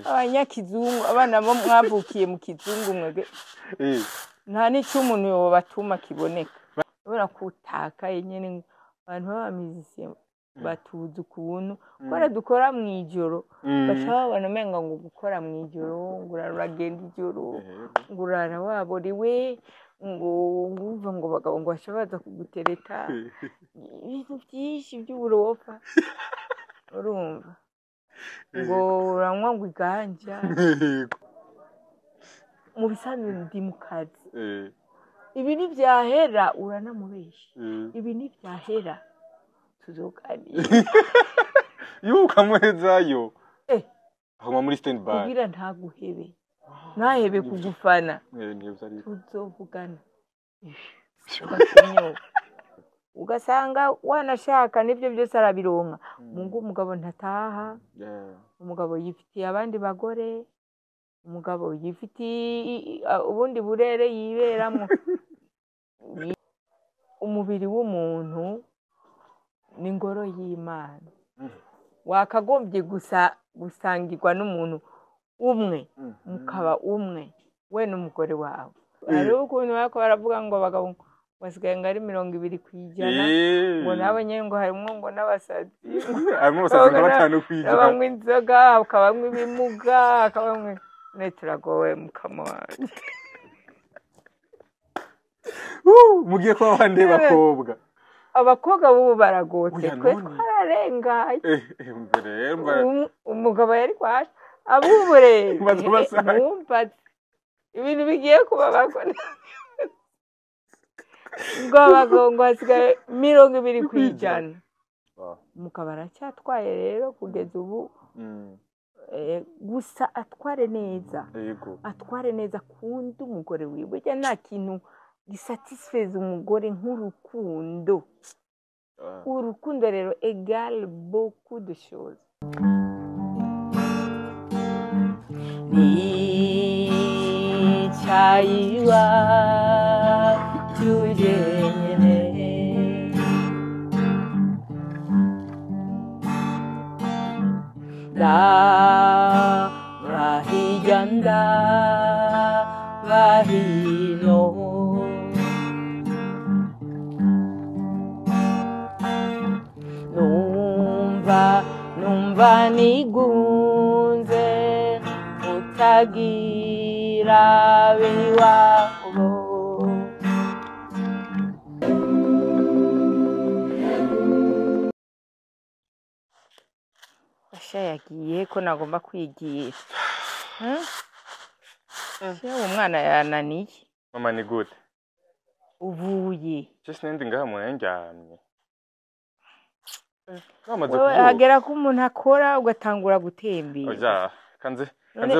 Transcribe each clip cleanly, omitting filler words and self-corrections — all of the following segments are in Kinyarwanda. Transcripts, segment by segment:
abanyakizungu abana bo mwavukiye mu kizungu mwege nta n'icyo umuntu yobatuma kiboneka ubona kutakaye nyene abantu b'abamizisiye batuzi ukuntu kora dukora mwijoro bashobora nomenga ngo gukora mwijoro nguragenda ijoro ngurara waboriwe ngo ngumva ngo bagabo ngo bashabaza kugutereta ibintu byinshi by'uburofa urumva ngo uranywa ngo iganja mu bisanzwe ndi mu kazi ibi ni byahera uranamubesha ibi ni byahera tuzoganira yuka muhezayo ahoma muri stand by kugira ntaguhebe ntahebe kugufana tuzovugana ugasanga wanashaka nibyo byose arabironka mungu umugabo ntataha umugabo yifitiye abandi bagore umugabo yifitiye ubundi burere yiberamo umubiri w'umuntu ni ngoro y'Imana wakagombye gusangirwa n'umuntu umwe mukaba umwe we n'umugore wawe ari ukuntu bako baravuga ngo bagabo basigaye ngari 20% ngo nabo nyene ngo harimo ngo n'abasazi harimo abasazi ngo 5 kwijana abamwe inzoga akabamwe ibimuga akabamwe neturagowe mukamwanje mugiye kwa bande bakobwa abakobwa bo baragotse twe twararengaye umugabo yari kwaje abubure numva ibintu bigiye kuba bakora ngo abagongo hasigaye 20% umugabo aracyatwaye rero kugeza ubu gusa atware neza kundi umugore wiwe burya nta kintu gisatisfeza umugore nk'urukundo urukundo rero égale beaucoup de choses ni chaiwa tujenyene da vahijanda vahino numva nigunze utagira biwabo yagiye ko nagomba kwigira umwana yananiye mama ni gute uvuye just nende ngaha mu yanjyamye hagera ko umuntu akora ugatangura gutembera oya kanze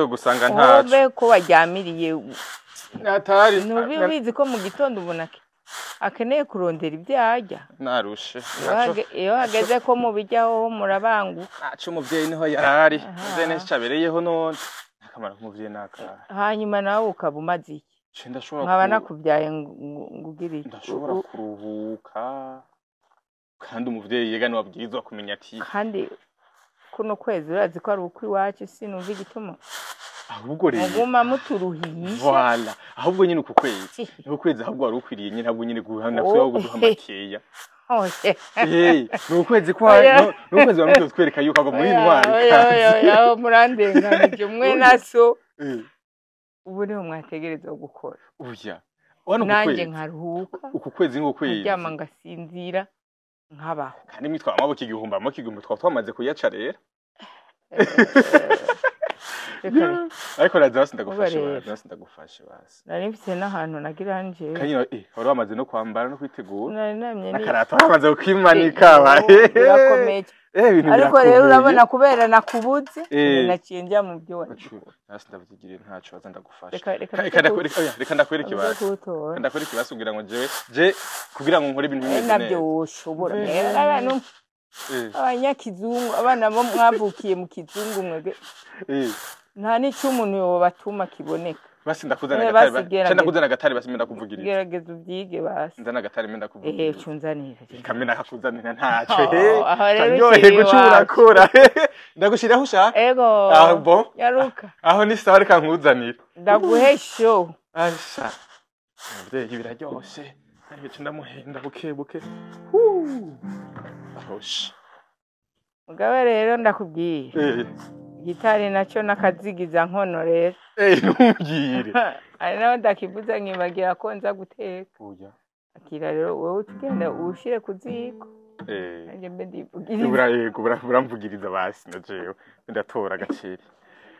gusanga ntacu obe ko wajyamiriye natari nubizi ko mu gitondo ubona akeneye kurondera ibyajya narushe iyo hageze ko mubijyaho murabanguka acu umuvyeyi niho yarari zene cyabereyeho none akamara kumuvyeyi nakara hanyuma nawe ukaba umaze iki nkaba nakubyaye ngugire ndashobora kuruhuka kandi umuvyeyi yega niwabwirizwa kumenya ati kandi kuno kwezi urazi ko ari ukwi wacu sinumva igituma ahubwo rero muguma muturuhiye voilà ahubwo nyine uku kwezi uku kwezi ahubwo ari ukwiriye nyine ahubwo nyine guhana kwe wo guduha makeya nukwezi kwa nukwezi bamwe twereka yuko ava muri intwari yo murandenganije umwe naso ubu niho mwategereza gukora uya nanjye nkaruhuka uku kwezi ngo kwezi ndyama ngasinzira nkabaho kandi mitwa amaboko igihumbi twamaze kuyaca rero ariko razasi ndagufashe basi nari mfite n'ahantu nagira nje kandi wari wamaze no kwambara no kwitegura nari namye ni akarata wamaze kwimanika birakomeye ariko rero urabona kubera nakubuze naciye njya mu byo nasi ndabigire ntaco baza ndagufasha reka ndakwereka ikibazo kugira ngo je kugira ngo nkore ibintu bimeze neza nabyo ushobora abantu abanyakizungu abana bo mwavukiye mu kizungu mwege nta n'icyo umuntu yobatuma kiboneka basi ndakuzana gatari ndakuzana gatari basi ndakuvugiriza gerageza ubyige basi nzana gatari ndakuvugiriza cunzanira kamena kakuzanira ntacyo kanyohe gucura kora ndagushiraho ushaka ego bon yaruka aho ni sawa reka nkuzanira ndaguhesho asha muvyeyi biraryoshe ariko cindamuhenda buke ahoshi mugabe rero ndakubwira gitari nacyo nakazigiza nkono rero ntumbwire ari naho ndakivuza nkibagira ko nza guteka oya akira rero wowe tugenda ushire kuziko nanjye mbe ndivugiriza buramvugiriza basi najewe ndatora agaciro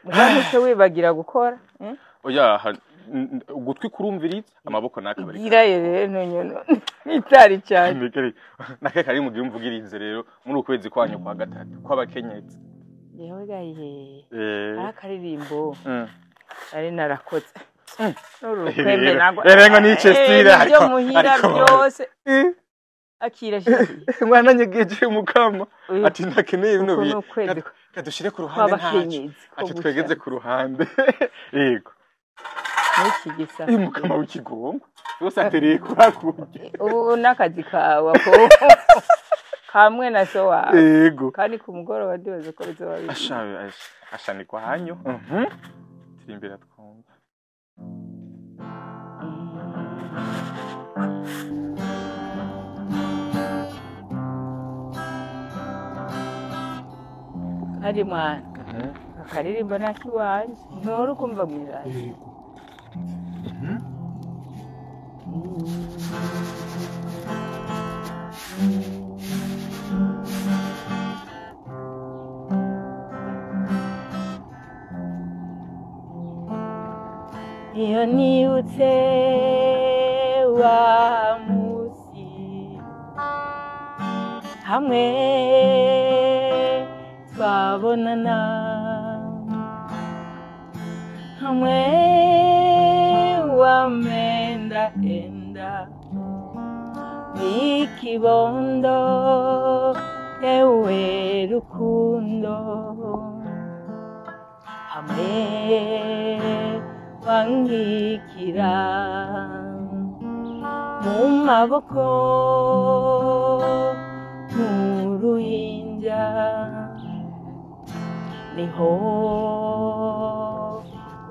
mugabe wibagira gukora oya ugutwi kurumviriza amaboko nakabari gira rero nyono itari cyane nake kari mugira umvugirize rero muri ukwezi kwanyu kwa gatatu kw'abakenyezi yewe gaye akaririmbo ari narakoze n'urukwembe nago erengo n'icestira ariko muhira byose akira shiki mwana nyegeje umukama ati ndakeneye bino bintu kadushire ku ruhande ntacyo ati twegeze ku ruhande yego n'iki gisa umukama w'ikigongo yose atereye kwakurya ubu nakazi kawe ko kamwe na so wawe yego kandi ku mugoroba ndibaza ko bizoba bibi ashanikwa hanyo tirimbira twumva ari mwana akaririmbo nakiwanje ntoro kumva mwiraje iyo nibutse wa musi hamwe twabonana hamwe wamenda enda ikibondo ewe rukundo hamwe wangikira mu maboko nk'uruhinja niho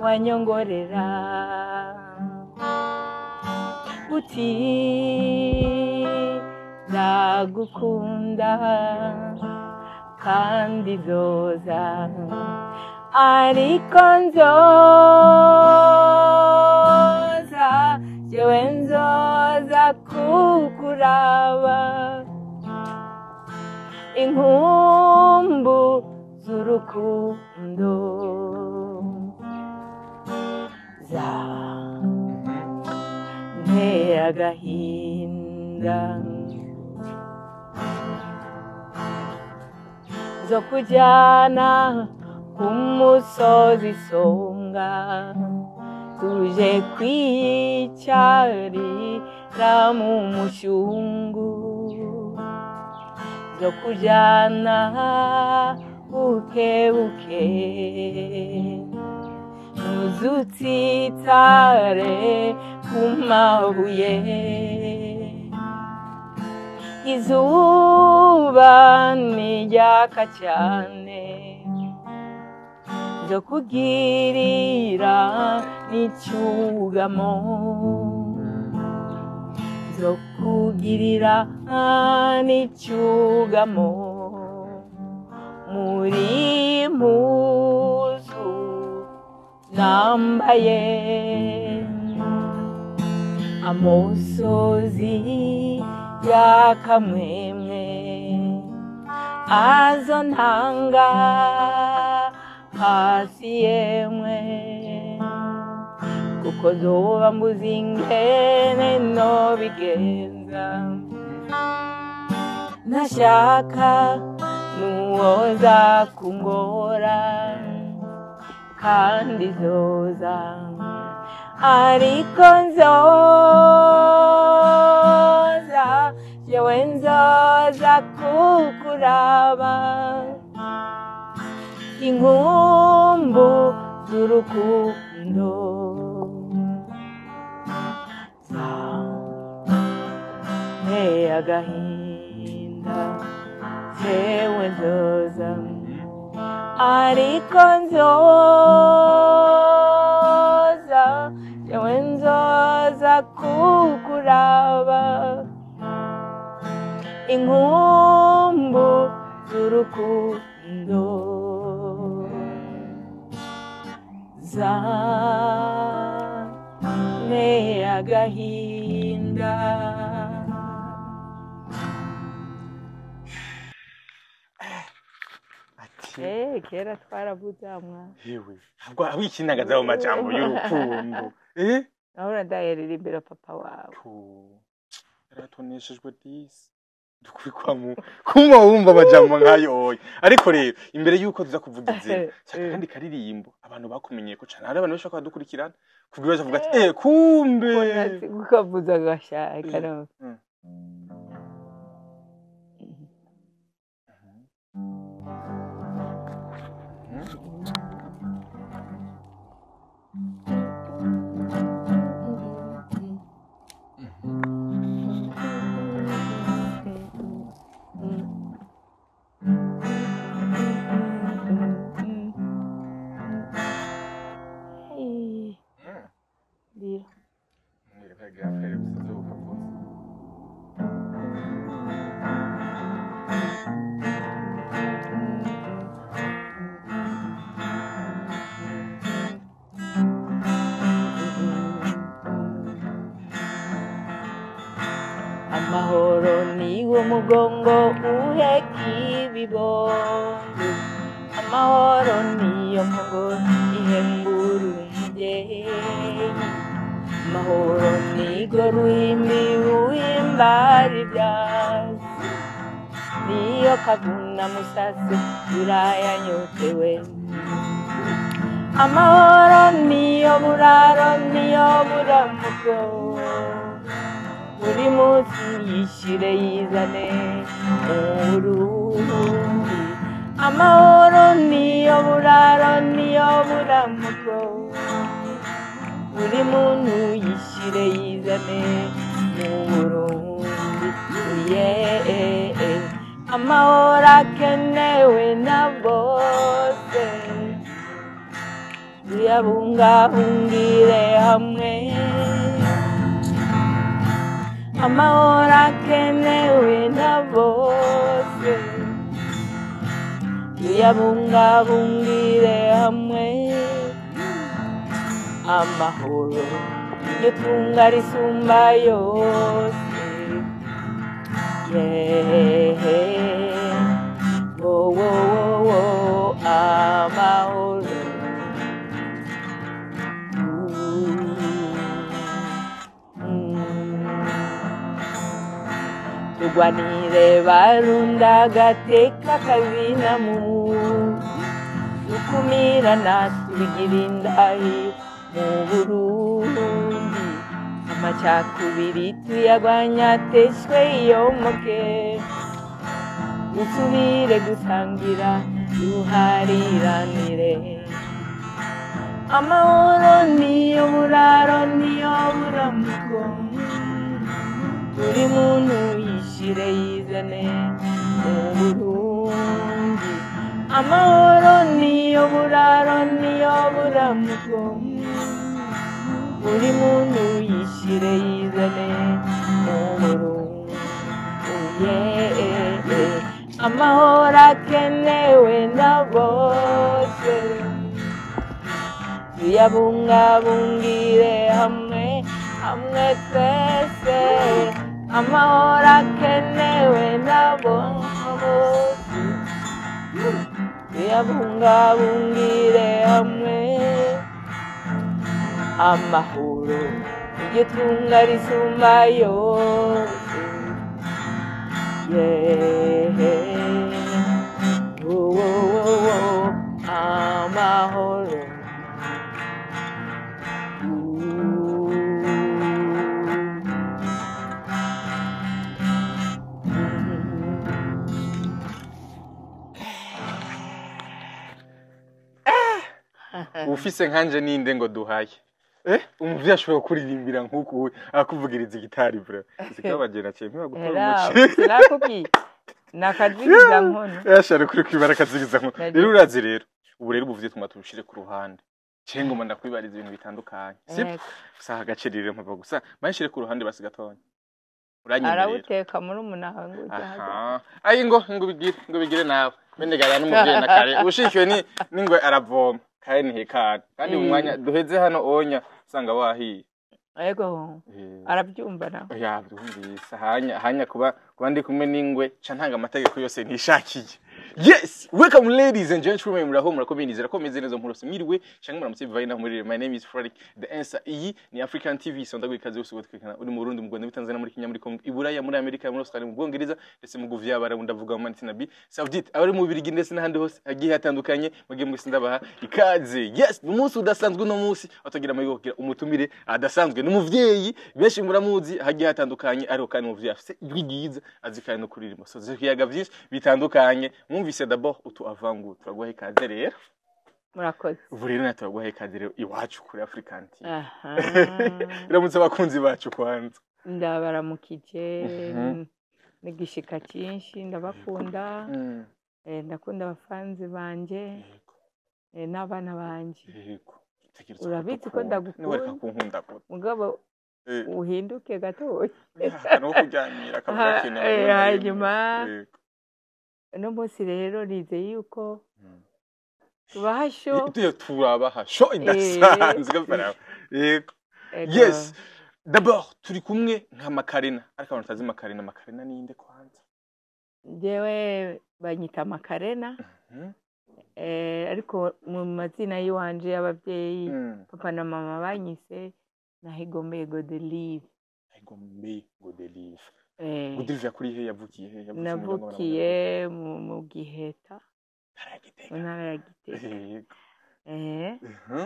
wanyongorera uti ndagukunda kandi zoza ariko nzoza jewe nzoza kukuraba inkumbu z'urukundo za ntera agahinda zo kujyana umusozi songa tuje kwicarira mu mushungu zo kujyana buke buke ntuzutitare ku mabuye izuba ntiryaka cyane zo kugirira n'icyugamo zo kugirira n'icyugamo muri mpuzu nambaye amusozi yakamwemwe azo ntanga hasi yemwe kuko zoba mbuzi ingene no bigenza ntashaka nuwoza kungora kandi zoza ariko nzoza jewe nzoza kukuraba inkumbu z'urukundo agahinda jewe nzoza ariko nzoza jewe nzoza kukuraba inkumbu z'urukundo zane agahinda. Kera twaravugamwa yewe ntabwo abikinagaza mu majambo y'urukundo nahora ndayerera imbere papa wawe yaratoneshejwe disi dukuri kuma wumva amajambo nk'ayo oya ariko rero imbere y'uko tuza kuvuga izina kandi karirimbo abantu bakumenyeye ko cyane hari abantu benshi bakaba dukurikirana kubwira bavuga ati kumbe ukavuza agashaka no amahoro niwo mugongo uheka ibibondo amahoro niyo mpongo ihembura umubyeyi amahoro nigo ruhimbi ruhimbara ibyasi niyo kaguna musase urayanyotewe amahoro niyo buraro niyo buramuko buri munsi yishire yizane mu Burundi amahoro niyo buraro niyo buramuko buri muntu yishire yizane mu Burundi amahoro akenewe na bose tuyabungabungire hamwe amahoro akenewe na bose tuyabungabungire hamwe amahoro iryo tunga risumba yose amahoro tugwanire barunda gateka kazina mu dukumira natubigira indahi mu Burundi amacakubiri tuyagwanya teshwe yomoke dusubire gusangira duhariranire amahoro niyo buraro niyo buramuko buri muntu yishire yizane mu Burundi amahoro niyo buraro niyo buramuko buri muntu yishire yizane mu Burundi amahoro akenewe na bose tuyabungabungire hamwe hamwe twese amahoro akenewe na bose tuyabungabungire hamwe amahoro iryo tunga risumba yose amahoro ufise nkanje ninde ngo duhaye umuvyi ashobora kuririmbira nkuko akuvugiriza gitari bro sikabagera cyemwe gutora Era umuci sinakubwiye nakazigiza nkono yashara kuri kwibara kazigiza nkono rero urazi rero ubu rero ubuvye tuma turushire ku ruhande cengo manda kwibariza ibintu bitandukanye sip saha gacirire mpava gusa manshire ku ruhande basigatonye uranyemerera arabuteka muri umunaha ngo aha ayi ngo bigire nawe menegara n'umuvye na kare ubushikiwe n'ingwe aravoma kare ni hekana kandi mu mwanya duheze hano onya usanga wahiye Ego arabyumva na ya byumvise hanya kuba ndi kumwe n'ingwe ca ntanga amategeko yose nishakiye. Yes, welcome ladies and gentlemen, muraho murakomeza rakomeze neza murose mwiriwe cyangwa muramutse bivaye na muri. My name is Frederick. The answer iyi ni African TV, sonda gwikaze yose gutwikana uri mu Burundi, mu Rwanda, Tanzania, muri Kenya, muri Congo, Iburaya, muri Amerika, muri Australia, mu Bwongereza ndetse mu guvya barabunda vuga mu Mantina B Saudite abari mu Birigi ndetse n'ahandi hose hagiye hatandukanye mugiye mu sindabaha ikaze. Yes, umunsi udasanzwe no munsi atagira amayigo kugira umutumire adasanzwe n'umuvyeyi benshi muramuzi hagiye hatandukanye ariko kandi umuvyeyi afite ijwi ryiza azikaye no kuririmba so ziyaga byinshi bitandukanye. Mwumvise d'abord utu avangu turaguha ikaze rero murakoze ubu rero naturaguha ikaze rero iwacu kuri African TV. Biramutse abakunzi bacu kwanza ndabaramukije n'igishika cyinshi ndabakunda ndakunda abafanzi banje n'abana banje urabizi ko ndagukunda mugabo uhinduke gatoya no kujyanira akavuga hanyuma no munsi rero nize yuko tubahasho turabahasho idasanzwe baraba yego. Yes, d'abord turi kumwe nka Makarena ariko abantu tazi Makarena ninde kwanza? Jewe banyita Makarena ariko mu mazina yiwanje y'abavyeyi papa na mama banyise Nahigombe Godelive. Nahigombe Godelive. Godelive yakuri he yavukiye he? Navukiye mu Giheta. Ntara ya Gitega.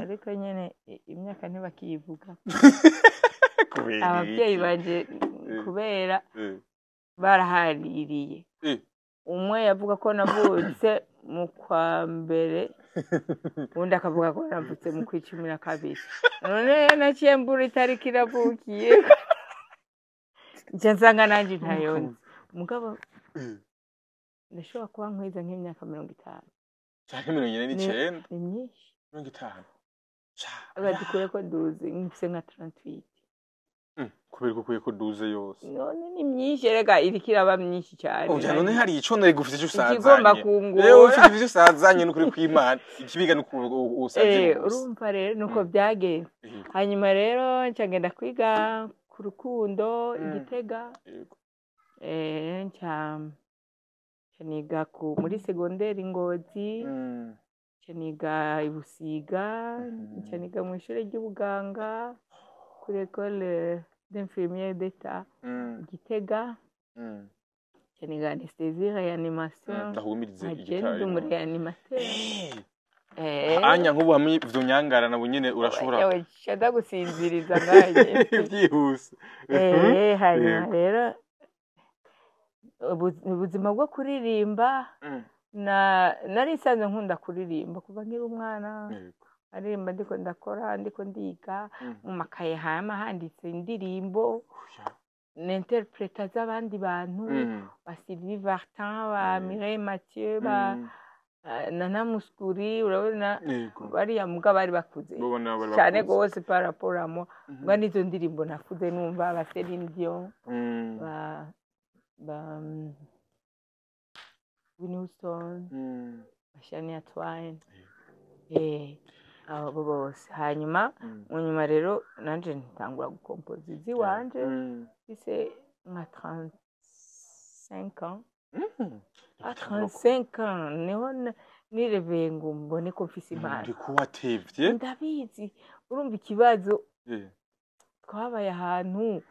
Ariko nyene imyaka ntibakiyivuga. Abavyeyi banje kubera barahaririye. Umwe yavuga ko navutse mu kwa mbere undi akavuga ko navutse mu kwa 12. None naciye mbura itariki iravukiye nsanga nanje ntayonze mugabo ndashobora kuba nkwiza nk'imyaka 50 cyangwa 49 ni myinshi 50 abadikure ko duze nk'ise nka 38 kubera ko ko duze yose none ni myinshi rega irikiraba myinshi cyane none hari ico nari gufite cyo usazanye igomba kungura rero ufite ivyo usazanye n'ukuri kw'Imana ikibiga nuko usazanye urumva rero nuko byagenze hanyuma rero ncagenda kwiga ku Rukundo Igitega niga muri secondaire Ngozi niga Ibusiga niga mu ishuri ry'ubuganga kuri école d'infirmière d'état Gitega niga anesthésie réanimation agenda muri réanimateur anya nk'ubu hamwe ivyo nyangara nabo nyene urashobora yawe shada gusinziriza ngaye byihuse hanyuma rero ubuzima bwo kuririmba nari sanze nkunda kuririmba kuva nkiri umwana aririmba ndiko ndakora ndiko ndiga mu makaye hama handitse indirimbo n'interpreta z'abandi bantu ba Sylvie Vartan ba Mireille Mathieu ba Nana Muskuri urabona bariya muga bari bakuze cyane gose par rapport à moi ngo nizo ndirimbo nakuze numva ba Céline Dion ba Whitney Houston Shania Twain abo bose hanyuma munyuma rero nanje ntangura gukompoza iziwanje bise nka 35 ans. À 35 ans niho nireveye ngo mbone ko mfise impano ndiko watevye ndabizi urumva ikibazo twabaye ahantu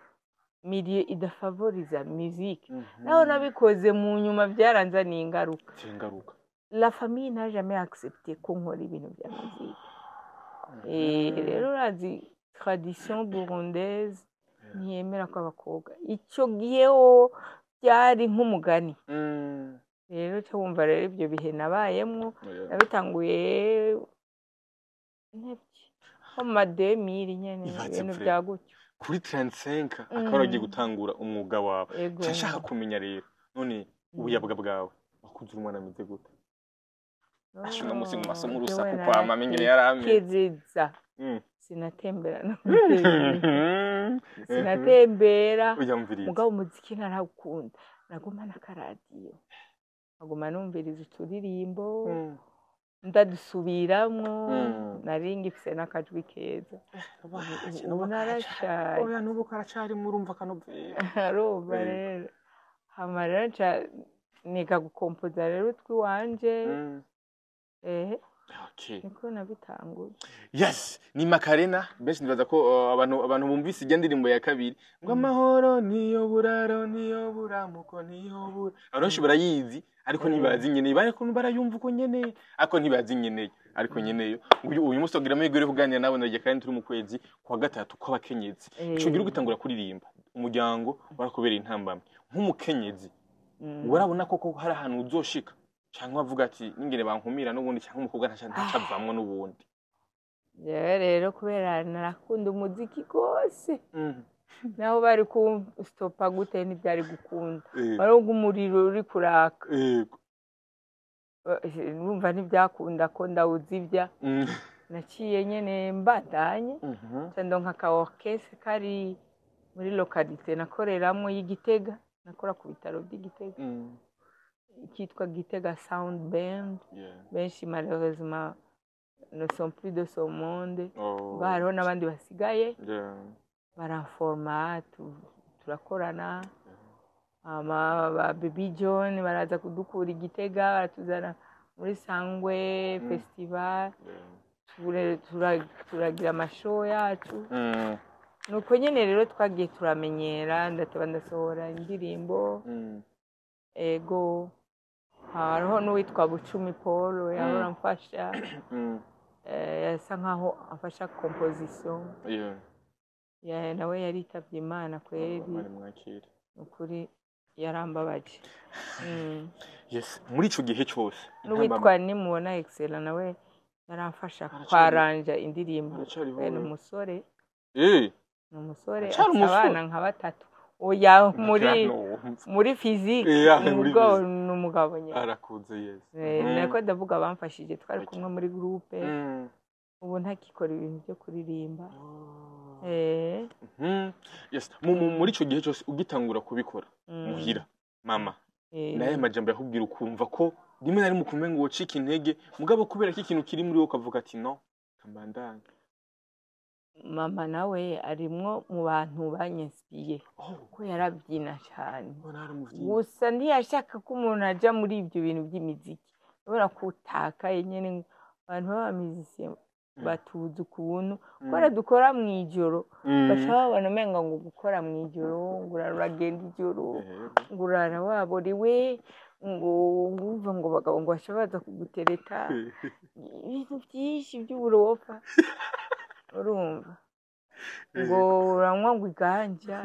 milieu idafavoriza musique naho nabikoze mu nyuma byaranzaniye ingaruka la famille n'a jamais accepté ko nkora ibintu bya musique rero urazi tradition burundaise ntiyemera ko abakobwa icyo giyeho byari nk'umugani rero cyo wumva rero ibyo bihe nabayemwo nabitanguye nko mu ma 2000 nyene ibintu bya gutyo kuri 35 akaba agiye gutangura umwuga wawe nshaka kumenya rero none ubuyabuga bwawe wakuze umwana ameze gute ashuna musi mu masomo rusaku kwa mama nyine yarame kiziza sinatembera sinatembera mugabo umuziki narawukunda naguma n'akaradiyo naguma numviriza uturirimbo ndadusubiramwo nari ngifise n'akajwi keza ubu narashaje oya nubu karacari murumva kanovera aroba rero hama rero niga gukompoza rero utwiwanje okay niko nabitangura yes ni Macarena benshi nibaza ko abantu bumvise igya ndirimbo ya kabiri ngo amahoro niyo buraro niyo buramuko niyo bura aronshi barayizi ariko ntibazi nyene bariko barayumva uko nyene ariko ntibazi nyene ariko nyeneyo uyu musi tugira amahirwe yo kuganira nabo nagiye kandi turi mu kwezi kwa gatatu kw'abakenyezi ico gira gutangura kuririmba umuryango warakubereye intambamye nk'umukenyezi warabona koko hari ahantu uzoshika cyangwa avuga ati ningene bankumira n'ubundi cyangwa umukobwa ntacavamwe n'ubundi rero kubera narakunda umuziki gose naho bari ku stopa gute ntibyari gukunda baronga umuriro uri kuraka numva ntibyakunda ko ndawuzivya naciye nyene mbandanye ndonka ka orchestre kari muri localité nakoreramwe y'Igitega nakora ku bitaro by'Igitega kitwa Gitega Sound Band benshi malheureusement ne sont plus de ce monde hariho n'abandi basigaye baranforma turakorana ba Baby John baraza kudukura Igitega baratuzana muri Sangwe festival turagira amashow yacu nuko nyene rero twagiye turamenyera ndateba ndasohora indirimbo ego hariho n'uwitwa Bucumi Paul yahora amfasha yasa nkaho amfasha composition nawe yaritavye Imana kweri ukuri yarambabaje yes muri ico gihe cyose n'uwitwa nimubona excellent nawe yaramfasha kwaranja indirimbo n'umusore n'umusore abana nka batatu oya muri physique n'umugabo nyine arakuze yes nako ndavuga bamfashije twari kumwe muri groupe ubu ntakikora ibintu byo kuririmba yes muri ico gihe cyose ugitangura kubikora muhira mama naye majambo yakubwira ukumva ko rimwe na rimwe ukumve ngo wocika intege mugabo kubera ko ikintu kiri muri wowe ukavuga ati no kambandanye mama nawe arimwo mu bantu banyespiye ko yarabyina cyane gusa ntiyashaka ko umuntu aja muri ibyo bintu by'imiziki ubona kutaka nyene abantu b'abamiziki batuzi ukuntu kora dukora mu ijoro bashobora menga ngo gukora mu ijoro ngo uragenda ijoro ngo urara waboriwe ngo ngumva ngo bagabo ngo bashabaza kugutereta ibintu byinshi by'uburofa urumva ngo uranywa ngo iganja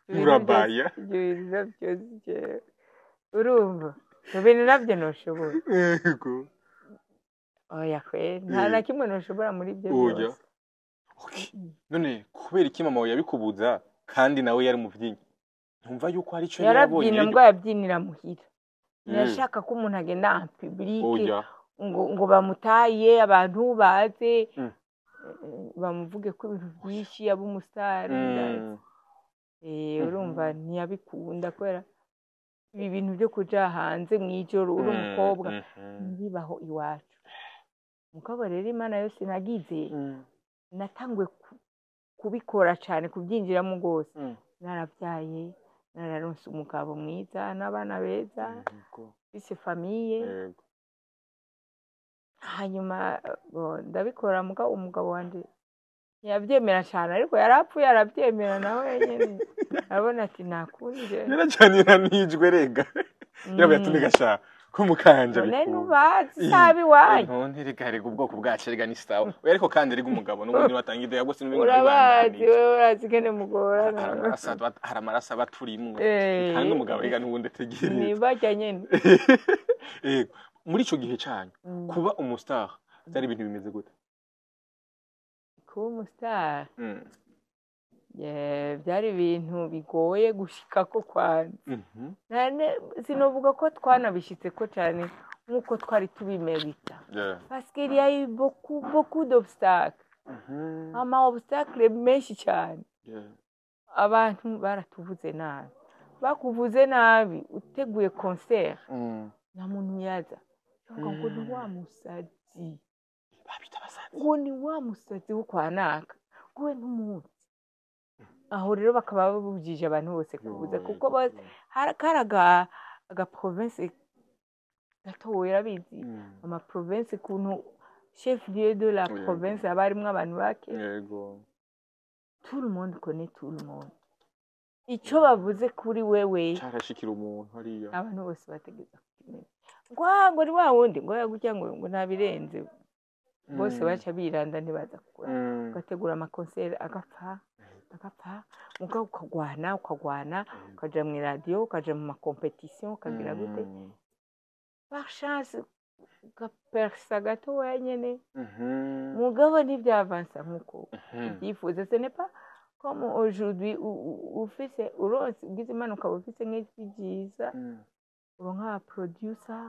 urabaya byose urumva ibintu nabyo ntushobora yego oya kwe nta na kimwe ntushobora muri ibyo byose none kubera iki mama yabikubuza kandi nawe yari muvyinnyi ntumva yuko hari ico yarabonye yarabyina ngo yabyinira muhira yashaka ko umuntu agenda en public ngo bamutaye abantu baze bamuvuge ko ibintu byinshi ab'umusitari urumva ntiyabikunda kubera ibi bintu byo kuja hanze mu ijoro uri umukobwa ntibibaho iwacu mukabo rero Imana yose nagize natangwe kubikora cyane kubyinjiramo rwose narabyaye nararonse umugabo mwiza n'abana beza bise famiye hanyuma ndabikora umugabo wanje ntiyabyemera cyane ariko yarapfuye arabyemera nawe nyene abona ati nakunje naracanira nijwe rega yabatumye gasha ko mukanje bikuru none nubazi sabi wanyu none rega rega ubwoko bwacu rega ni sawa ariko kandi rega umugabo n'ubundi batanga ide yagose n'ibintu urabazi urazi kene mugorana hari amarasa baturimwe kandi umugabo rega n'ubundi tegereza nibajya nyene muri ico gihe cyanyu kuba umustar byari ibintu bimeze gute kuba umustar byari ibintu bigoye gushikako kwanza sinovuga ko twanabishitse ko cyane nk'uko twari tubimerita parce qu'il y a eu beaucoup d'obstacles ama obstacles menshi cyane abantu baratuvuze nabi bakuvuze nabi uteguye concert nta muntu yaza ngo ni wa musazi babita abasazi ngo ni wa musazi wo kwanaka ngo n'umuntu aho rero bakaba babujije abantu bose kubuza kuko karaga province gatoya bizi ama province kuntu chef lieu de la province abarimwe abantu bake yego tout le monde connaît tout le monde icyo bavuze kuri wewe cyarashikira umuntu hariya abantu bose bategeza kumenya ngo ni wa wundi ngo yagujya ngo nabirenze bose baca biranda ntibaza kugura ugategura amakoncert agapfa mugabo ukagwana ukaja mu radio ukaja mu makompetition ukagira gute par chance ugapersa gatoya nyene mugabo ntibyavansa nk'uko ubyifuza ce n'est pas comme aujourd'hui ufise uronse ugize impanuka ufise nk'ijwi ryiza uronka producer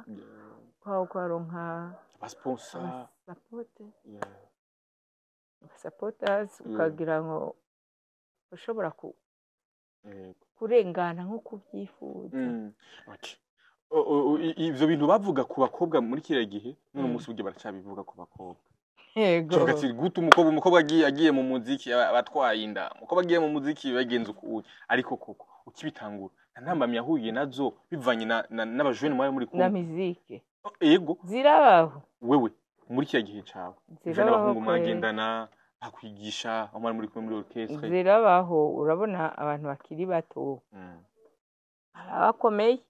ukaronka abasponsa supporters ukagira ngo ushobora kurengana nk'uko ubyifuza ivyo bintu bavuga ku bakobwa muri kiriya gihe none umunsi uje baracabivuga ku bakobwa yego gatsi gutu umukobwa agiye mu muziki abatwaye inda umukobwa agiye mu muziki bagenze ukuye ariko koko ukibitangura ntambamye yahuye nazo bivanye n'abajene muri kumwe na muziki yego zirabaho wewe muri kiriya gihe cawe n'abahungu mwagendana bakwigisha amara muri kumwe muri orchestre zirabaho urabona abantu bakiri bato arabakomeye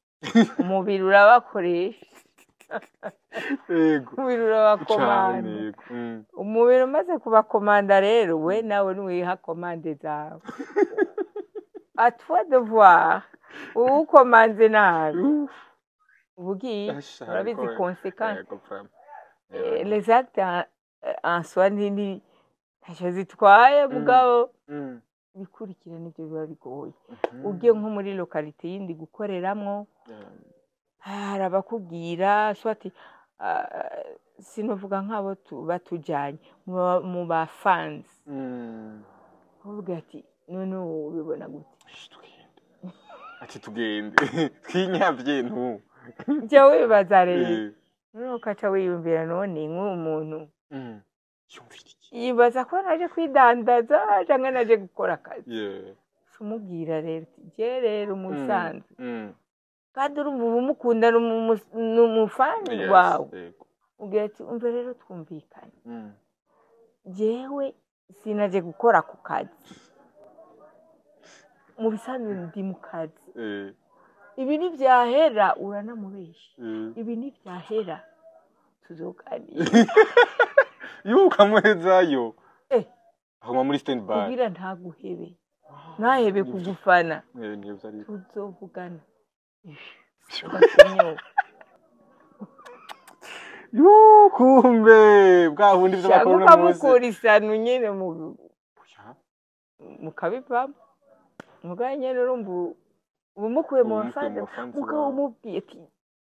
umubiri urabakoresha yego umubiri urabakomanda umubiri umaze kubakomanda rero we nawe ntiwiha komande zawe à toi de voir ukomanze nabi ubugiye urabizi conséquences les actes en soi ntacyo zitwaye mugabo bikurikira nibyo biba bigoye ugiye nko muri localité yindi gukoreramwo hari abakubwira swati sinovuga nk'abo batujanye mu ba fans uvuga ati none ubibona gute ati tugende twinyavye ntu je wibaza rero none ukaca wiyumvira none nk'umuntu yibaza ko naje kwidandaza cyangwa naje gukora akazi umubwira rero je rero umusanzu kandi urumva umukunda n'umufani wawe ubwira ati umva rero twumvikanye jewe sinaje gukora ku kazi mu bisanzwe ndi mu kazi ibi ntibyahera uranamubesha ibi ntibyahera tuzoganira yukamuhezayo aho muri stand by kugira ntaguhebe ntahebe kugufana tuzovugana kumbe bwa bundi byo bakora no mukuri sanu nyene mu kabipamo muganye nyene urumva ubumukuye mu bafana mugabo umubwiye ati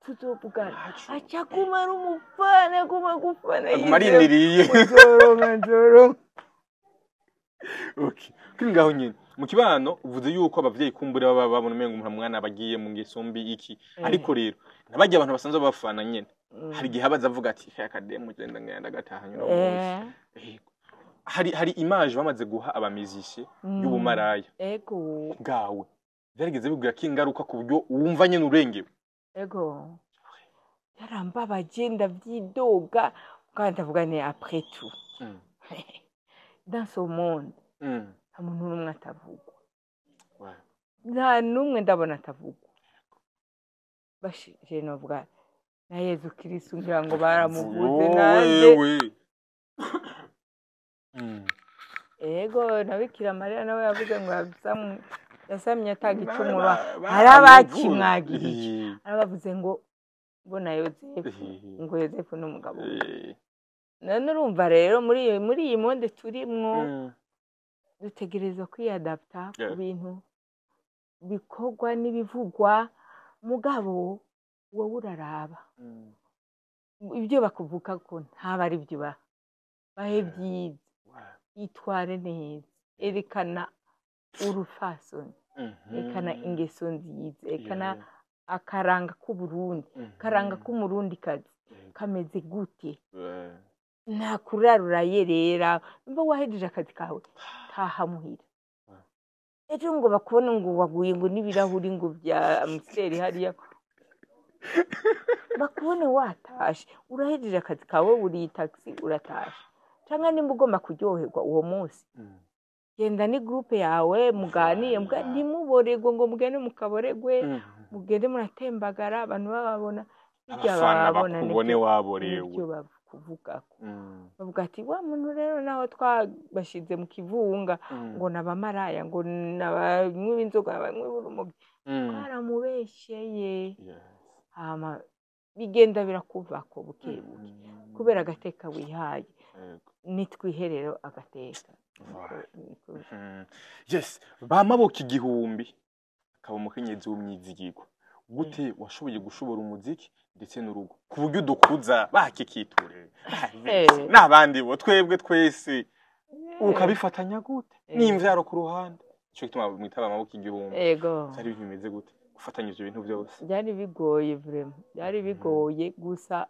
tuzovugana acha kumara umufana gufana marindiriye nzoronka okay kingaho nyine mu kibano uvuze yuko abavyeyi kumbure baba babona umengo umwana bagiye mu ngeso mbi iki ariko rero nabajya abantu basanzwe bafana nyene hari gihe abaza avuga ati akademu genda ngenda gatahanye no hari image bamaze guha abamizishe y'ubumaraya ego bwawe byarigeze bibwira ko ingaruka ku buryo wumva nyene urengewe ego yaramba bagenda vyidoga kandi avuga ne après tout dans ce monde nta muntu n'umwe atavugwa nta n'umwe ndabona atavugwa bashije novuga na Yezu Kristo ngira ngo baramuvuze nande ego na Bikira Mariya nawe yavuze ngo yasamye atagicumura harabakimwagirije arabavuze ngo bona Yozefu ngo Yozefu n'umugabo none urumva rero muri iyi monde turimwo dutegerezwa kwiyadapta ku bintu bikorwa n'ibivugwa mugabo wowe uraraba ibyo bakuvuga ko ntaba ari byo bahe byiza yitware neza erekana urufasoni erekana ingeso nziza erekana akaranga k'uburundi karanga k'umurundi kazi kameze gute nta kurarura yerera mba wahejeje akazi kawe taha muhira ejo ngo bakubona ngo waguye ngo n'ibirahuri ngo bya amusiteri hariya bakubone watashe urahejeje akazi kawe buri taxi uratashe cyangwa nimba ugomba kuryoherwa uwo munsi genda ni groupe yawe muganiye ntimuborego ngo mugende mukaboregwe mugende muratembagara abantu bababona abafana bakubone waborewe ibyo bavuga ko bavuga ati wa muntu rero naho twabashize mu kivunga ngo nabamaraya ngo nabanywe b'inzoga banywe b'urumogi twaramubesheye hama bigenda birakuvako bukebuke kubera agateka wihaye nitwiherero agateka yes bamaboko igihumbi akaba umukenyezi w'umwizigirwa gute washoboye gushobora umuziki ndetse n'urugo ku buryo dukuza bakikiture n'abandi bo twebwe twese ukabifatanya gute n'imvyaro ku ruhande cyo gituma mwitaba amaboko igihumbi cyari bimeze gute gufatanya ivyo bintu byose byari bigoye vraiment byari bigoye gusa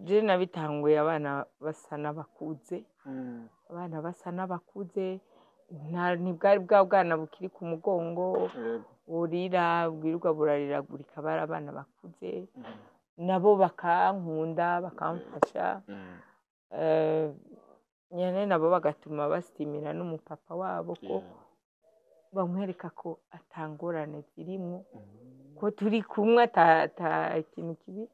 je nabitanguye abana basa n'abakuze abana basa n'abakuze ntibwari bwa bwana bukiri ku mugongo burira bwirirwa burariragurika bari abana bakuze nabo bakankunda bakamfasha nyene nabo bagatuma basitimira n'umupapa wabo ko bamwereka ko atangorane zirimo ko turi kumwe ata ikintu kibi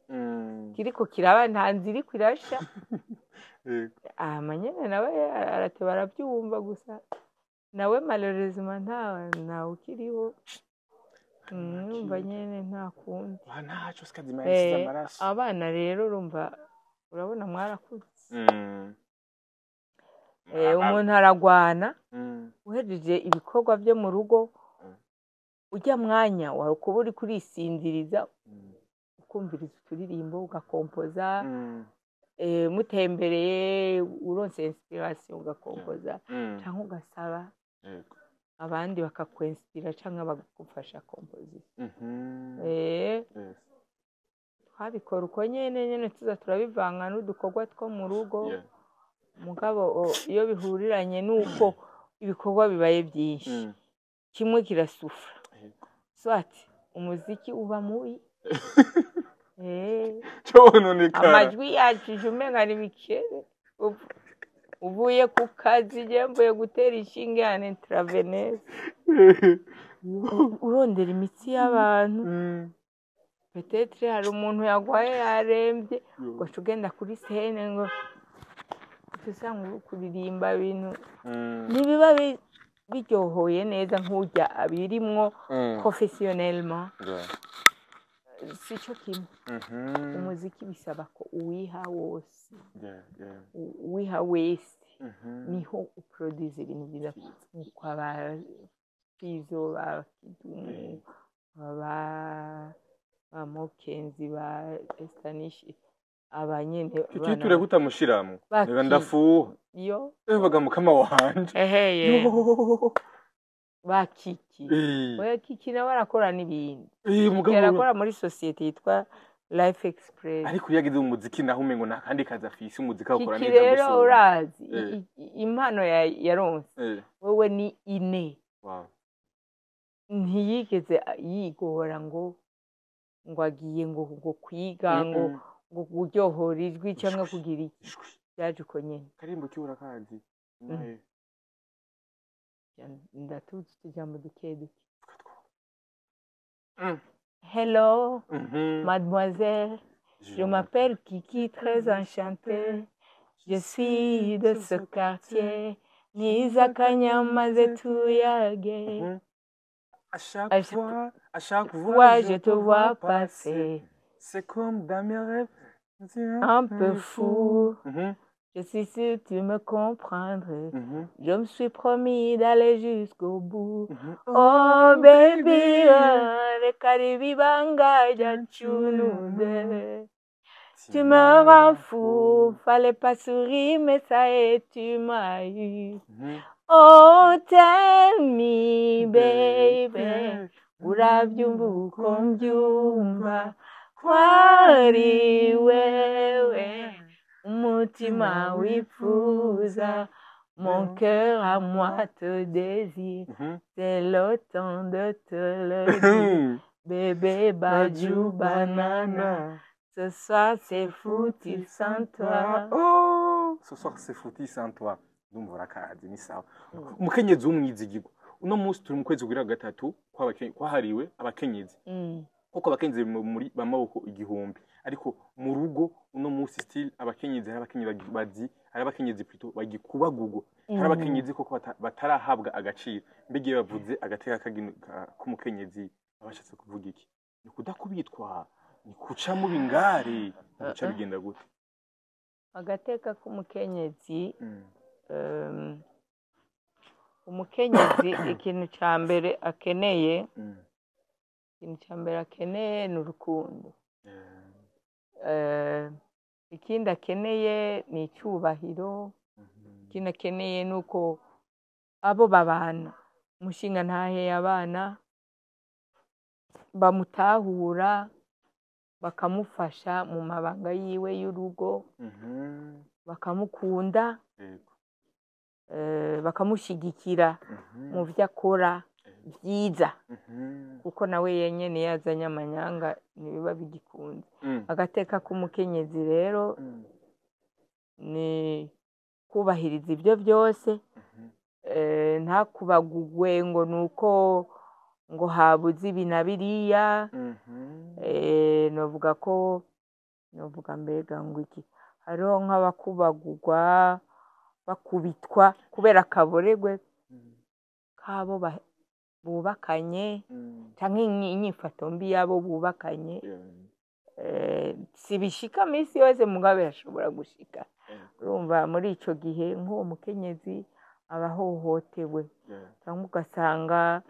kiriko kiraba nta nziri kwirasha amanyene nawe arate barabyumva gusa nawe malheureusement nta ukiriho numva nyene nta kundi ntaco skadimanisiza amaraso abana rero urumva urabona mwarakuze umuntu aragwana uhejeje ibikorwa byo mu rugo ujya mwanya wari kuba uri kurisinziriza ukumviriza uturirimbo ugakompoza mutembereye uronse inspiration ugakompoza cyangwa ugasaba abandi bakakwenspira cyangwa bagufasha composition twabikora uko nyene tuza turabivanga n'udukorwa two mu rugo mugabo iyo bihuriranye nuko ibikorwa bibaye byinshi kimwe kirasufra swat umuziki uba mubi amajwi yacu umenga ari bikere uvuye ku kazi mvuye gutera inshinge ya intravenous urondera imitsi y'abantu peut-être hari umuntu yagwaye yarembye ugaca ugenda kuri scène ngo usanga kuririmba ibintu nibiba biryohoye neza nk'ujya abirimwo professionnellement sico kimwe umuziki bisaba ko uwiha wose uwiha wese niho uproduce ibintu byiza nk'uko Fizo Kidumu Mokenzi ba Estanishi abanyene tuture gutamushiramo rega ndafuha yo baga mukama wanje bakiki oya kiki na barakora n'ibindi yarakora muri societe yitwa Life Express ariko yagize umuziki naho umengo nakandi kaza afise umuziki akora neza gusa rero urazi impano yaronse wewe ni ine ntiyigeze yigora ngo agiye ngo kwiga ngo kuryohora ijwi cyangwa kugira iki byaje uko nyine karimbo cyura kazi ndatuzi tujambo duke duke hello mademoiselle je m'appelle Kiki très enchantée je suis de ce quartier niza kanyamaze tuyage à chaque fois je te vois passer c'est comme dans mes rêves un peu fou. Je suis sûre que tu me comprendrais. Je me suis promis d'aller jusqu'au bout. Oh baby, le Caribe banga chunude. Tu me rends fou, fallait pas sourire, mais ça y est, tu m'as eu. Oh tell me baby, urabyumva uko mbyumva. Kwari wewe umutima wifuza, mon cœur à moi te désire, c'est le temps de te le dire. Bébé Bajou Banana, ce soir c'est foutu sans toi. Oh, ce soir c'est foutu sans toi. Ndumva urakazi ni sawa. Umukenyezi w'umwizigirwa. Uno munsi turi mu kwezi kugira gatatu kwahariwe abakenyezi. Kuko abakenyezi muri bamaboko igihumbi. Ariko mu rugo uno munsi still abakenyezi hari abakenyezi hari abakenyezi plutôt bagikubagugo. Hari abakenyezi koko batarahabwa agaciro. Mbege bavuze agateka k'umukenyezi abashatse kuvuga iki? Ni kudakubitwa, ni kuca mu bingare, guca bigenda gute? Agateka k'umukenyezi umukenyezi ikintu cya mbere akeneye ni urukundo. Ikindi akeneye ni icyubahiro. Ikindi akeneye ni uko abo babana umushinga ntaheye abana bamutahura bakamufasha mu mabanga yiwe y'urugo, bakamukunda, bakamushyigikira mu byo akora byiza, kuko nawe yenyine yazanye amanyanga ntibiba bigikunze. Agateka k'umukenyezi rero ni kubahiriza ibyo byose, ntakubagugwe ngo ni uko ngo habuze ibi na biriya. Novuga mbega ngo iki, hariho nk'abakubagugwa bakubitwa kubera akaboregwe kabo bubakanye cyangwa inyifato mbi yabo bubakanye. Si bishika minsi yose mugabe yashobora gushika. Urumva muri ico gihe nk'uwo mukenyezi abahohotewe cyangwa ugasanga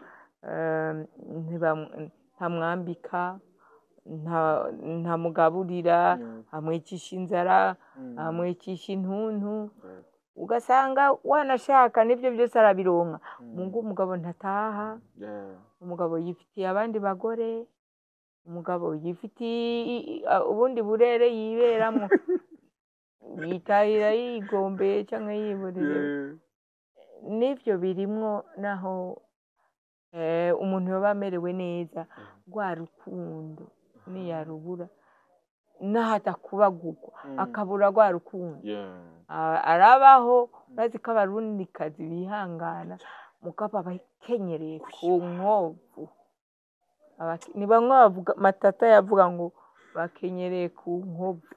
ntamwambika, ntamugaburira, amwicisha inzara, amwicisha intuntu, ugasanga wanashaka n'ibyo byose arabironka, mungu umugabo ntataha, umugabo yifitiye abandi bagore, umugabo yifitiye ubundi burere yiberamo, yitahira yigombeye cyangwa yiburire. N'ibyo birimwo naho umuntu yoba amerewe neza, rwa rukundo niyarubura n'ahadakubagurwa akabura rwa rukundo, arabaho. Urazi ko abarundikazi bihangana mugabo abakenyereye ku nkovu. Ni bamwe bavuga, Matata yavuga ngo bakenyereye ku nkovu.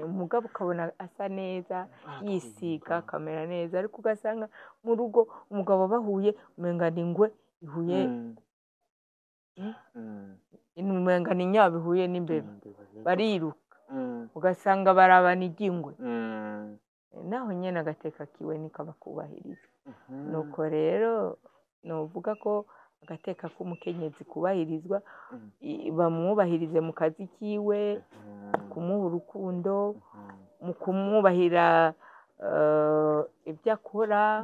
Umugabo ukabona asa neza, yisiga akamera neza, ariko ugasanga mu rugo umugabo bahuye umenga ni ingwe ihuye, umenga ni inyabo ihuye n'imbeba, bariruka, ugasanga barabana igingwe. Naho nyene agateka kiwe niko bakubahiriza. Nuko rero novuga ko agateka k'umukenyezi kubahirizwa, bamwubahirize mu kazi kiwe, kumuha urukundo, mu kumwubahira ibyo akora,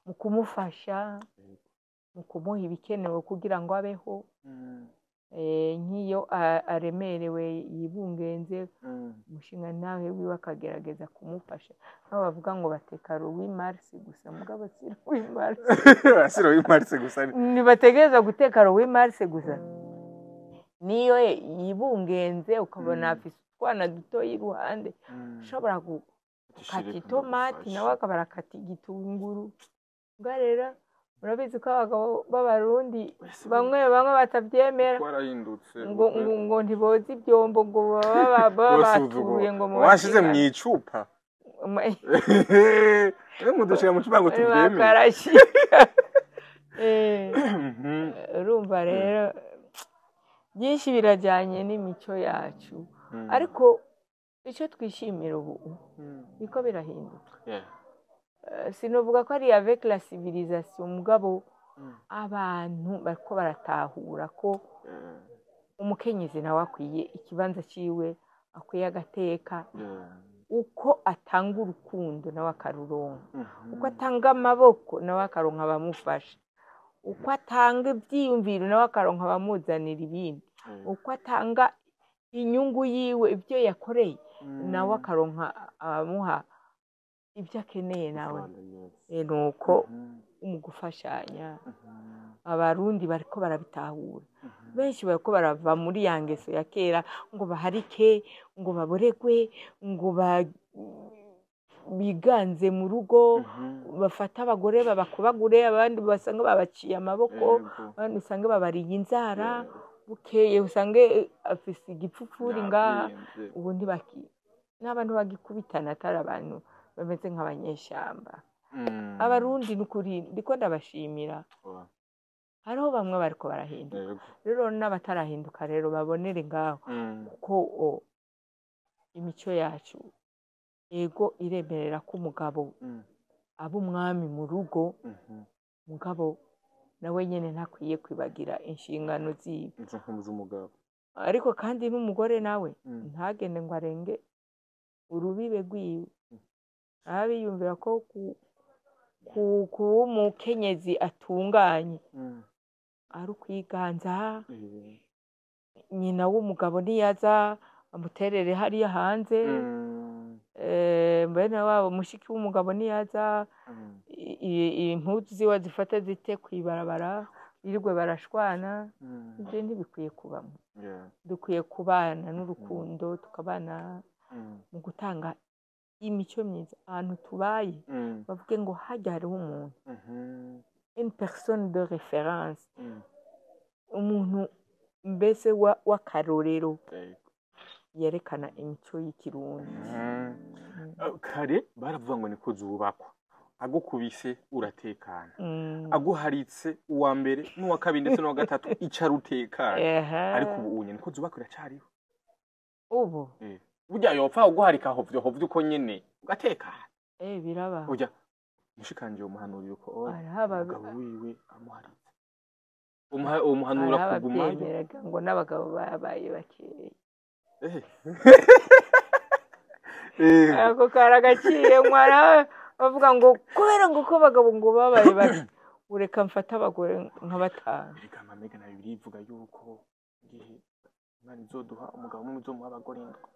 mu kumufasha, mu kumuha ibikenewe kugira ngo abeho. Nk'iyo aremerewe yibungenze, umushinga nawe wiwe akagerageza kumufasha. Nabo bavuga ngo bateka Louis Mars gusa, mugabo si Louis Mars. Si Louis Mars gusa. Ntibategereza guteka Louis Mars gusa. Niyo yibungenze ukabona afise utwana dutoya iruhande, ushobora gukata itomati nawe akaba arakata igitunguru. Ubwo rero urabizi ko abagabo b'abarundi bamwe batabyemera, ngo ntiboza ibyombo, ngo baba batuye ngo washize mu icupa mudushira mu cupa ngo tubyemere. Urumva rero byinshi birajyanye n'imico yacu. ariko icyo twishimira ubu niko birahinduka sinovuga ko ari avec la civilisation mugabo abantu bariko baratahura ko umukenyezi nawe akwiye ikibanza ciwe akwiye agateka uko atanga urukundo nawe akaruronka uko atanga amaboko nawe akaronka abamufasha uko atanga ibyiyumviro nawe akaronka abamuzanira ibindi uko atanga inyungu yiwe ibyo yakoreye nawe akaronka abamuha ibyo akeneye nawe nuko mu gufashanya abarundi bariko barabitahura benshi bariko barava muri ya ngeso ya kera ngo baharike ngo baboregwe ngo biganze mu rugo bafata abagore babakubagure abandi basanga babaciye amaboko abandi usanga babariye inzara bukeye usange afise igipfupfuri ngaha ubundi n'abantu bagikubitana atari abantu bameze nk'abanyeshyamba abarundi n'ukuri ndiko ndabashimira hariho bamwe bariko barahinduka rero n'abatarahinduka rero babonere ngaho kuko imico yacu ego iremerera ko umugabo aba umwami mu rugo mugabo nawe nyene ntakwiye kwibagira inshingano ziwe ariko kandi n'umugore nawe ntagende ngo arenge urubibe rwiwe abiyumvira ko kuba umukenyezi atunganye ari ukwiganza nyina w'umugabo niyaza amuterere hariya hanze mbene wabo mushiki w'umugabo niyaza impuzu ziwe zifata zite kwibarabara birirwe barashwana ibyo ntibikwiye kubamo dukwiye kubana n'urukundo tukabana mu gutanga imico myiza ahantu tubaye bavuge ngo hajya hariho umuntu une personne de référence umuntu mbese w'akarorero yerekana imico y'ikirundi kare baravuga ngo niko zubakwa agukubise uratekana aguharitse uwa mbere n'uwa kabiri ndetse n'uwa gatatu icara utekana ariko ubu unye niko zubakwa iracariho ubu burya yopfa uguharika hovyo uko nyene ugatekana biraba burya mushikanje umuhanurira uko umugabo wiwe amuharitse umuhanura kugumanya ngo n'abagabo babaye bakeye ako karagaciye mwara bavuga ngo kubera ngo ko abagabo ngo babaye bake ureka mfata abagore nka batanu reka amamega na Bibiliya ivuga yuko igihe Imana izoduha umugabo umwe uzomuha abagore indwi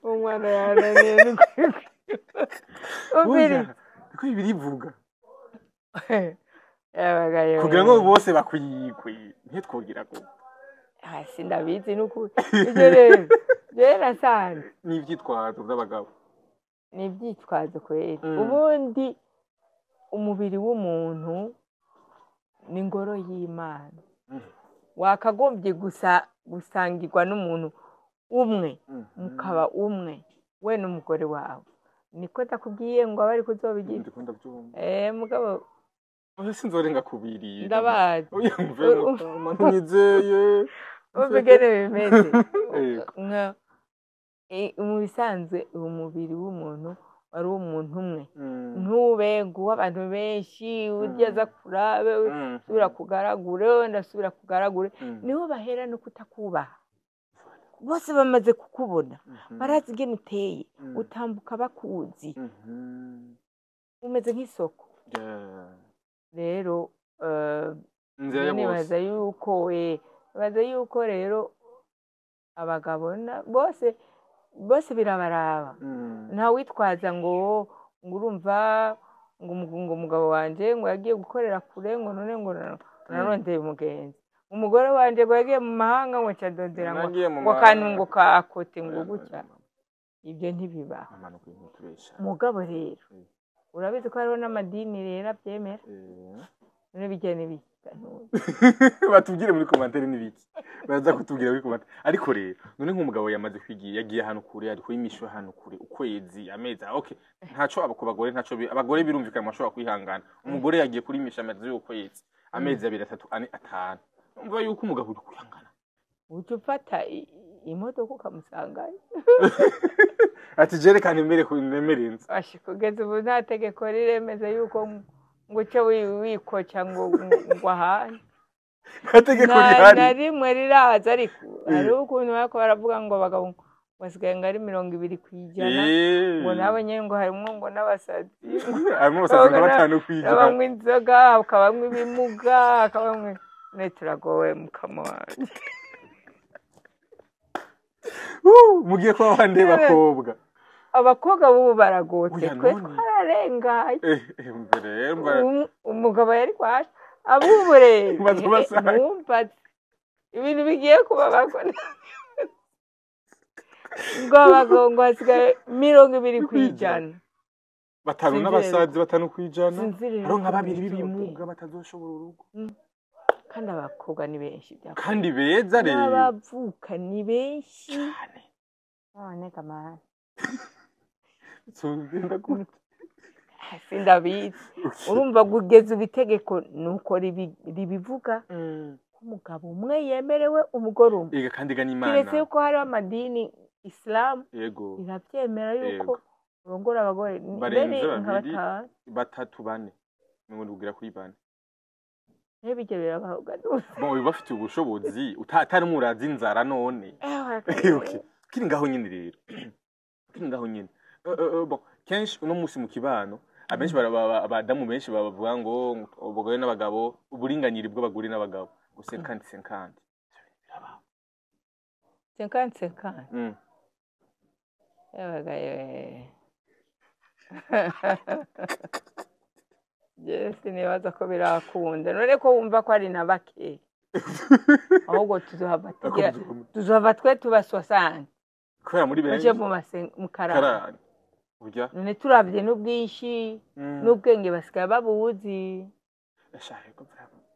umwana yananiye niko Bibiliya ivuga kugira ngo bose bakwiyikwe ntitwogira ko hasi ndabizi nuko ibyo rero nasanze ni ibyitwazo by'abagabo ni ibyitwazo kweri ubundi umubiri w'umuntu ni ingoro y'Imana wakagombye gusangirwa n'umuntu umwe mukaba umwe we n'umugore wawe niko ndakubwiye ngo abari kuzobigira mugabo sinzorenga kubiriye ndabazi nizeye ubigene bimeze mu bisanzwe umubiri w'umuntu wari umuntu umwe ntube ngo abantu benshi ugeza kurabe usubira kugaragure wenda asubira kugaragure niho bahera no kutakubaha bose bamaze kukubona barazi ingene uteye utambuka bakuzi umeze nk'isoko rero nibaza yuko rero abagabo bose birabaraba nta witwaza ngo urumva ngo umugabo wanje ngo yagiye gukorera kure ngo none ngo narondeye umugenzi umugore wanje ngo yagiye mu mahanga ngo cadodera ngo kantu ngo kakote ngo gutya ibyo ntibiba mugabo rero urabizi ko hariho n'amadini rero abyemera none bijyane batubwire muri commentaire n'ibiki baza kutubwira muri commentaire ariko rero none nk'umugabo yamaze kwigiye yagiye ahantu kure ari kuyimisha ahantu kure ukwezi amezi okay ntaco abakobagore ntaco abagore birumvikana mashobora kwihangana umugore yagiye kurimisha amezi y'ukwezi amezi 2 3 4 5 umva yuko umugabo uri kuyangana uca ufata imodoka ukamusangayo ati jerekana nemere inzu ashe kugeza ubu nta tegeko riremeza yuko ngo uce wikoca ngo ahane nta tegeko rihari na rimwe riraza ariko hari ukuntu bariko baravuga ngo abagabo basigaye ngo ari 20% ngo nabo nyene ngo harimwo ngo n'abasazi harimo abasazi nka 5%. Abanywa inzoga akabanywa ibimuga akabanywa neturagowe mukama wanje mugiye kwa bande bakobwa abakobwa bubu baragotse twe twararengaye umugabo yari kwasha abubure mwumva ibintu bigiye kuba bakora ngo abagongo hasigaye 20% batanu n'abasazi 5%. Aro nka babiri bibimuga batazoshobora urugo kandi abakobwa ni benshi kandi beza rero abavuka ni benshi cyane none kamara Sundenda gute sindabizi urumva kugeza ibitegeko nuko ribivuga umugabo umwe yemerewe umugore umwe ega kandi ga n'Imana kiretse yuko hari amadini Islam yego iravyemera yuko urongora abagore barenze batatu bane ngo ugira kuri bane nebije birabahoga bon bibafite ubushobozi utatari murazi inzara none okay kiri ngaho nyine rero kiri ngaho nyine bon kenshi uno musi mu kibano abenshi abadamu benshi bavuga ngo abagore n'abagabo uburinganire bw'abagore n'abagabo ngo 50-50 50-50 yabagaye Yes, nibaza ko birakunda none ko wumva ko ari nabake ahubwo tuzohava twe tuba 60 kubera muri benshi mu karani burya none turavye n'ubwishi n'ubwenge basigaye babuzi ashaka ko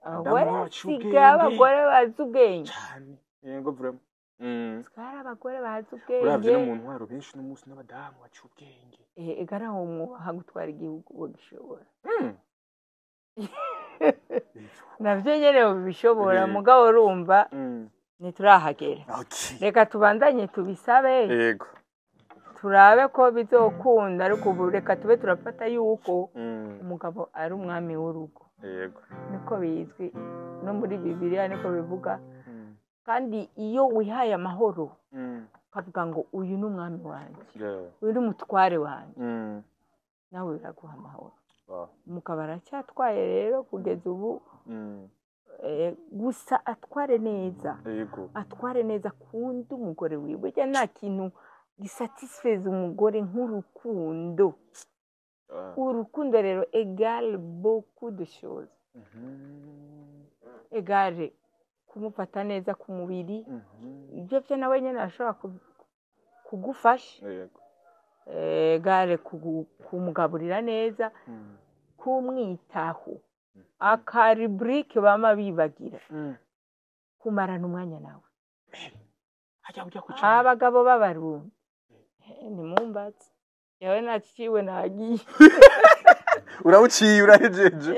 abagore bazi ubwenge cyane yego vraiment skara abagore bazi ubwenge uravye n'umuntu waro benshi n'umunsi n'abadamu bacu ubwenge egara umwuha gutwara igihugu bagishobora navyo nyene bishobora mugabo urumva niturahagera reka tubandanye tubisabe yego turabe ko bizokunda ariko ubu reka tube turafata yuko umugabo ari umwami w'urugo yego niko bizwi no muri Bibiliya niko bivuga kandi iyo wihaye amahoro ukavuga ngo uyu ni umwami wanje uyu ni umutware wanje nawe biraguha amahoro umugabo aracyatwaye rero kugeza ubu gusa atware neza kundi umugore wiwe burya nta kintu gisatisfeza umugore nk'urukundo urukundo rero égale beaucoup de choses égale kumufata neza ku mubiri ibyo byo nawe nyine ashobora kugufasha égale kumugaburira neza kumwitaho akaribrike bama bibagira kumarana umwanya nawe abagabo b'abarundi ni mumbatsi yawe naciwe nagiye urawuciye urahejeje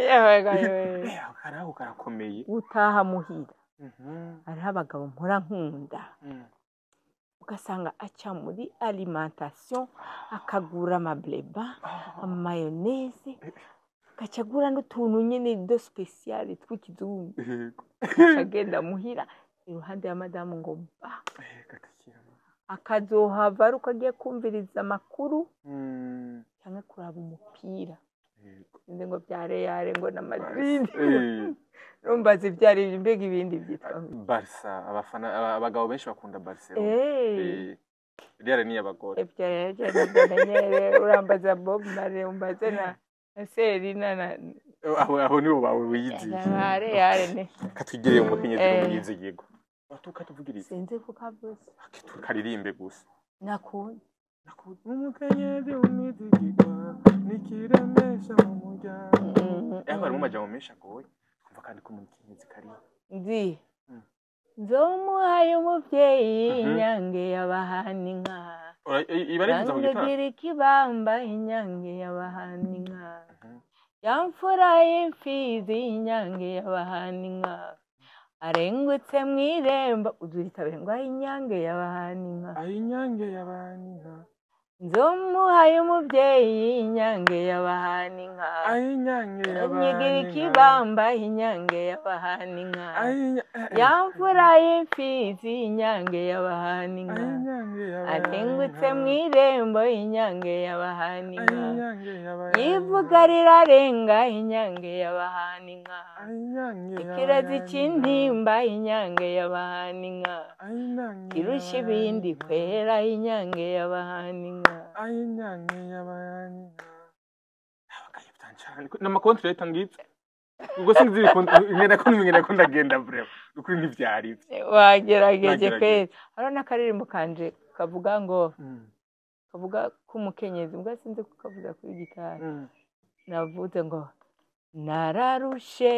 karaho karakomeye utaha muhira hariho abagabo mpora nkunda ugasanga aca muri alimentation akagura amableba amayoneze akacagura n'utuntu nyine do special tw'ikizungu akagenda muhira iruhande ya madamu ngo akazohava ari uko agiye kumviriza amakuru cyangwa kuraba umupira sinzi ngo bya Real ngo na Madrid rumbaza ibyari mbega ibindi byitwa Barca abafana abagabo benshi bakunda Barcelona Real ni abagore ibyo urambaza Bob Marley umbaze na Selina na aho nibo bawe wiyizi Real ne katwigiriye umukenyezi n'umuyizi yego batuka tuvugirize sinzi ko kavuze karirimbe gusa nakunda umukenyezi umwizigirwa nikiremesha mu muryango ari mu majambo menshi agoye kumva kandi ko umukenyezi kari nzi nzomuhaye umuvyeyi inyange y'abahani inka ibarivuza ku gitara ngira ikibamba inyange y'abahani inka yamfura y'imfizi inyange y'abahani inka arengutse mw'irembo uduritabe ngo inyange y'abahaninka inyange y'abahaninka nzomuhaye umubyeyi inyange y'abahaninka inyange nyigira ikibamba inyange y'abahaninka yamfura y'imfizi inyange y'abahaninka arengutse mw'irembo inyange y'abahaninka yivuga rirarenga inyange y'abahaninka ikirezi c'intimba inyange y'abahaninka irusha ibindi kwera inyange y'abahaninka inyange y'abahaninka n'amakontre leta ngitse ubwo sinzi ingena ko ndagenda bref ukuri ntivyari wagerageje kwera haro n'akaririmbo kanje kavuga ngo kavuga k'umukenyezi mbwa sinzi kukavuga kuri gitari navuze ngo nararushe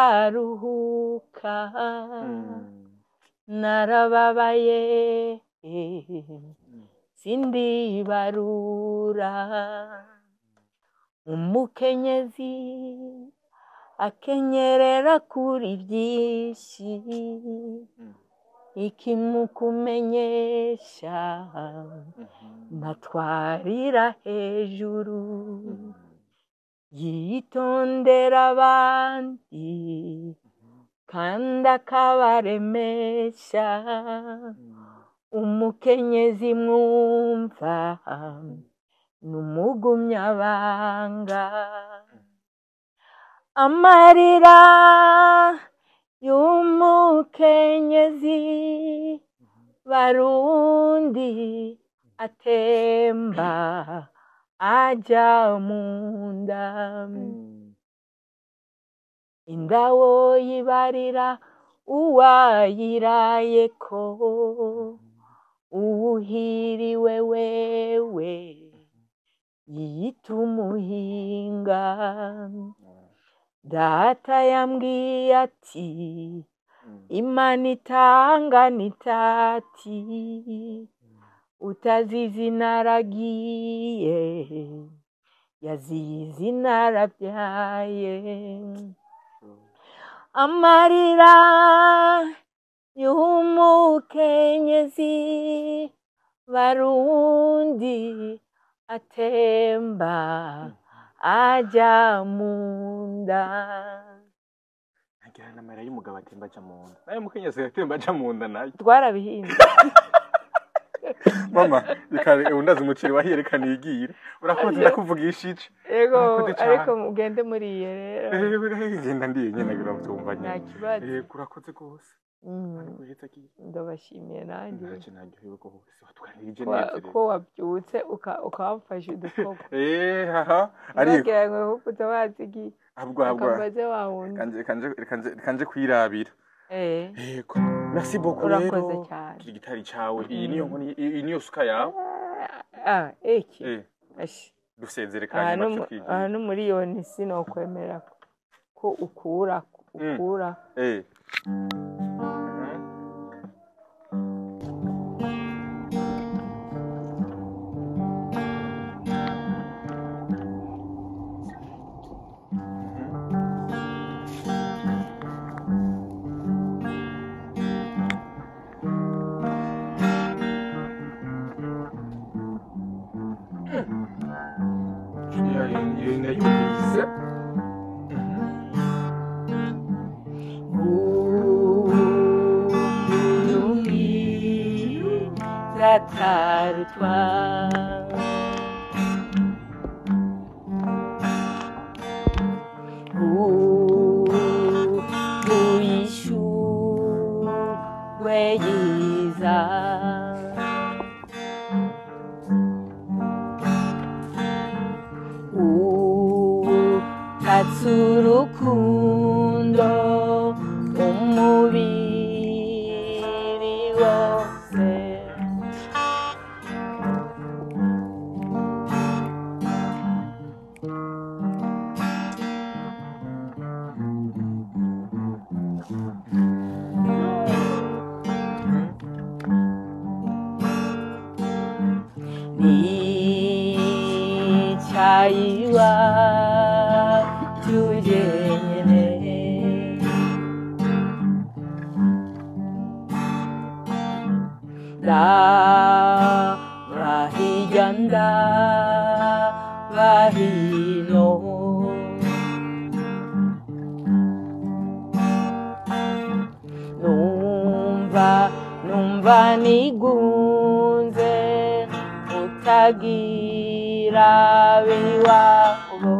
sindaruhuka narababaye sindibarura umukenyezi akenyerera kuri byinshi ikimukumenyesha ntatwarira hejuru yitondera abandi kandi akabaremesha umukenyezi mwumva n'umugumyabanga amarira y'umukenyezi barundi atemba aja munda indawo yibarira uwayirayeko uwuhiriwe wewe yiyita umuhinga data yambwiye ati Imana itanga nitati utazizi naragiye yazizi narabyaye amarira y'umukenyezi barundi atemba aja munda agira n'amarira y'umugabo atemba aja munda nayo mukenyezi atemba aja munda nayo twarabihinze mama ikare undaza umuceri wahiyerekana igiire urakoze ndakuvugisha iki yego ariko mugende muri iyo rero ngenda ndiye nyene nagira mbyumva nyene nta kibazo kurakoze gose ndabashimiye nanjye ntacyo naryohewe rwose watwanirije neza ko wabyutse ukabafasha udukoko haha ariko ngo utabazigiye ahubwo akambaze wawundi kanje kwirabira yego merci beaucoup urakoze cyane kiri gitari cawe iyi niyo suka yawe eki dusezere kandi bacu no miliyoni sinokwemera ko ukura Zatarutwa uishu weyiza katsurukundo umubiri wose nicayiwa tujenyene ndabahirya ndabahino numva nigunze utagira biwabo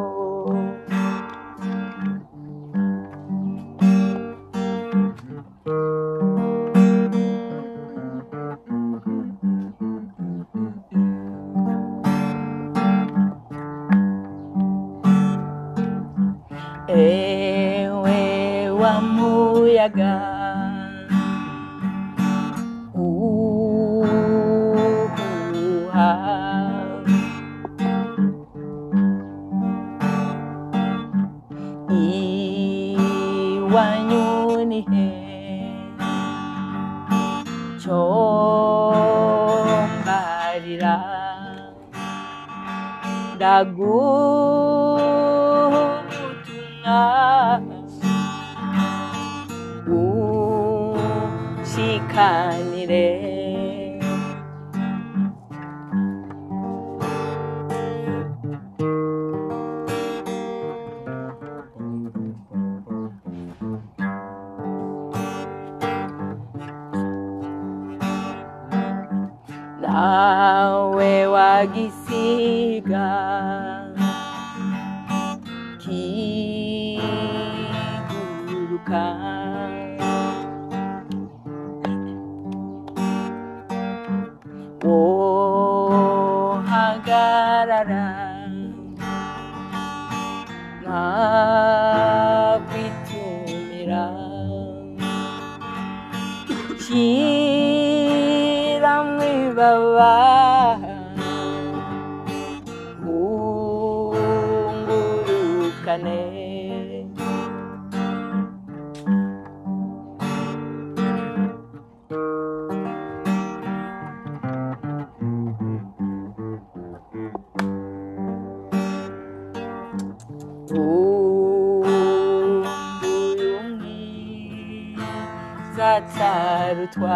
ewe wa muyaga iwanyu ni he combarira ndagutumwa ushikanire nawe wagisiga kiguruka wohagarara nkakwitumira baba hungurukane zatarutwa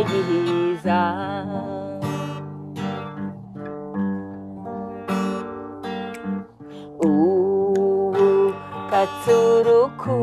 giza katsuruku